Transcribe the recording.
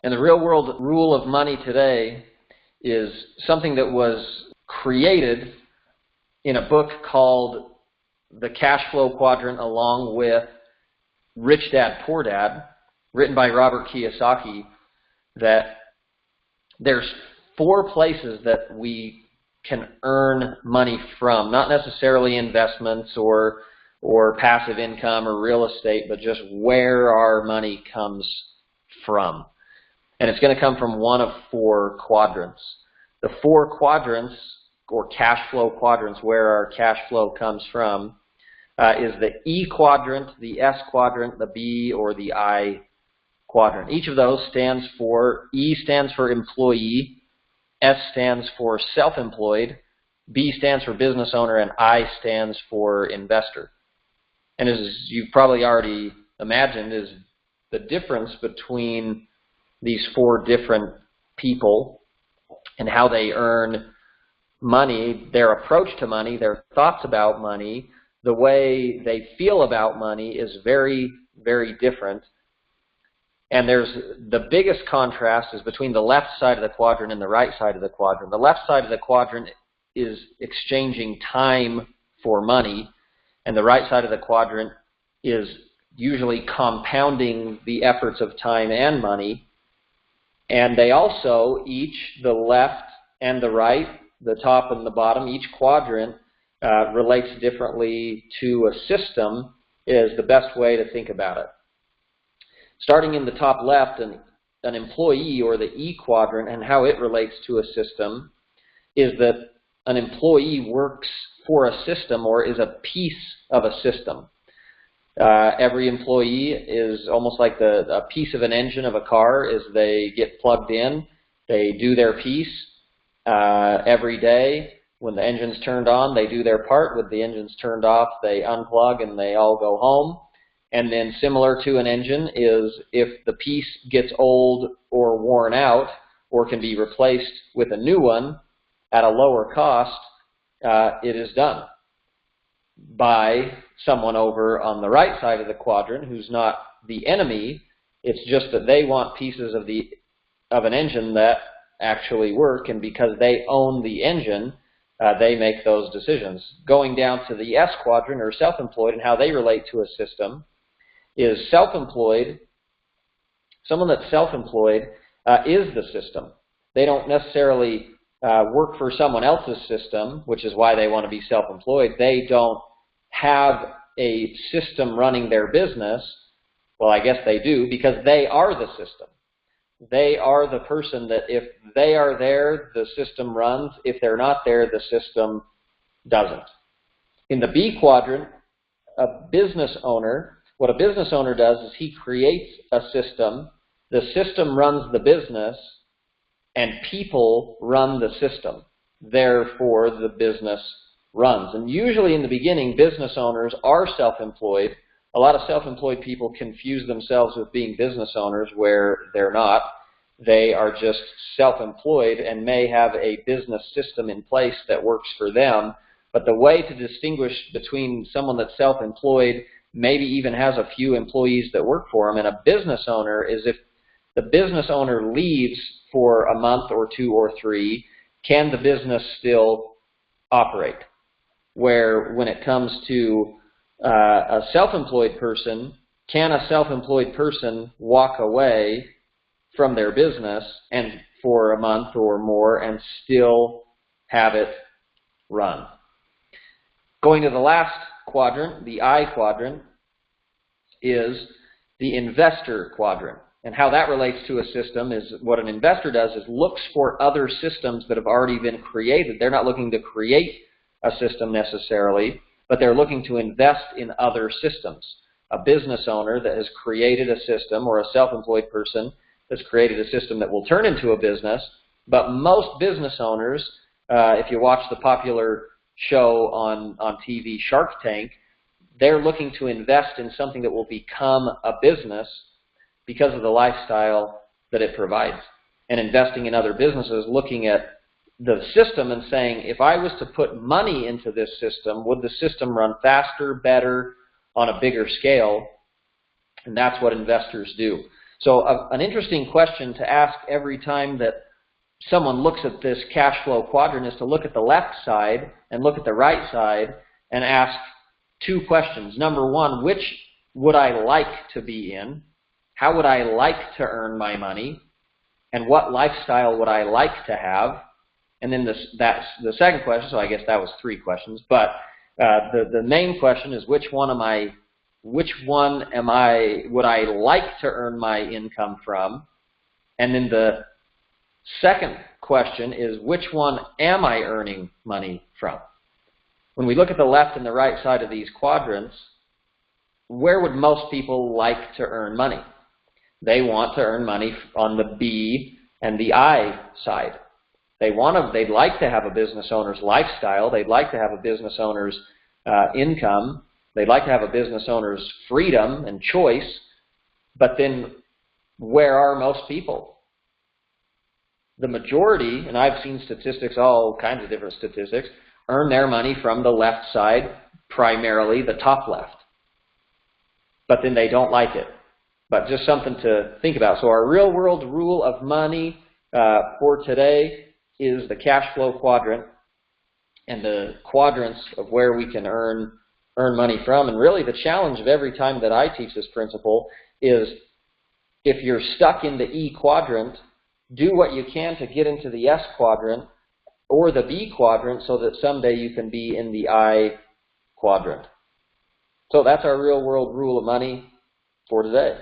And the real world rule of money today is something that was created in a book called The Cash Flow Quadrant, along with Rich Dad, Poor Dad, written by Robert Kiyosaki, that there's 4 places that we can earn money from, not necessarily investments or passive income or real estate, but just where our money comes from. And it's going to come from one of 4 quadrants. The 4 quadrants, or cash flow quadrants, where our cash flow comes from, is the E quadrant, the S quadrant, the B, or the I quadrant. Each of those stands for, E stands for employee, S stands for self-employed, B stands for business owner, and I stands for investor. And as you've probably already imagined, is the difference between these 4 different people and how they earn money, their approach to money, their thoughts about money, the way they feel about money is very, very different. And there's the biggest contrast is between the left side of the quadrant and the right side of the quadrant. The left side of the quadrant is exchanging time for money, and the right side of the quadrant is usually compounding the efforts of time and money. And they also, each, the left and the right, the top and the bottom, each quadrant relates differently to a system, is the best way to think about it. Starting in the top left, an employee, or the E quadrant, and how it relates to a system is that an employee works for a system or is a piece of a system. Every employee is almost like a piece of an engine of a car. As they get plugged in, they do their piece every day. When the engine's turned on, they do their part. When the engine's turned off, they unplug and they all go home. And then similar to an engine is if the piece gets old or worn out or can be replaced with a new one at a lower cost, it is done by someone over on the right side of the quadrant who's not the enemy. It's just that they want pieces of an engine that actually work, and because they own the engine, they make those decisions. Going down to the S quadrant, or self-employed, and how they relate to a system, is self-employed. Someone that's self-employed is the system. They don't necessarily work for someone else's system, which is why they want to be self-employed. They don't have a system running their business. Well, I guess they do, because they are the system. They are the person that if they are there, the system runs. If they're not there, the system doesn't. In the B quadrant, a business owner, what a business owner does is he creates a system. The system runs the business, and people run the system. Therefore, the business runs. And usually in the beginning, business owners are self-employed. A lot of self-employed people confuse themselves with being business owners, where they're not. They are just self-employed and may have a business system in place that works for them. But the way to distinguish between someone that's self-employed, maybe even has a few employees that work for them, and a business owner is if the business owner leaves for a month or 2 or 3, can the business still operate? Where when it comes to a self-employed person, can a self-employed person walk away from their business and for a month or more and still have it run? Going to the last quadrant, the I quadrant, is the investor quadrant. And how that relates to a system is what an investor does is looks for other systems that have already been created. They're not looking to create a system necessarily, but they're looking to invest in other systems. A business owner that has created a system, or a self-employed person that's created a system that will turn into a business. But most business owners, if you watch the popular show on TV, Shark Tank, they're looking to invest in something that will become a business because of the lifestyle that it provides. And investing in other businesses, looking at the system and saying, if I was to put money into this system, would the system run faster, better, on a bigger scale? And that's what investors do. So an interesting question to ask every time that someone looks at this cash flow quadrant is to look at the left side and look at the right side and ask two questions. Number one, which would I like to be in? How would I like to earn my money? And what lifestyle would I like to have? And then that's the second question, so I guess that was three questions. But the main question is which one would I like to earn my income from? And then the second question is which one am I earning money from? When we look at the left and the right side of these quadrants, where would most people like to earn money? They want to earn money on the B and the I side. They'd like to have a business owner's lifestyle. They'd like to have a business owner's income. They'd like to have a business owner's freedom and choice. But then where are most people? The majority, and I've seen statistics, all kinds of different statistics, earn their money from the left side, primarily the top left. But then they don't like it. But just something to think about. So our real world rule of money for today is the cash flow quadrant and the quadrants of where we can earn money from. And really the challenge of every time that I teach this principle is if you're stuck in the E quadrant, do what you can to get into the S quadrant or the B quadrant so that someday you can be in the I quadrant. So that's our real world rule of money for today.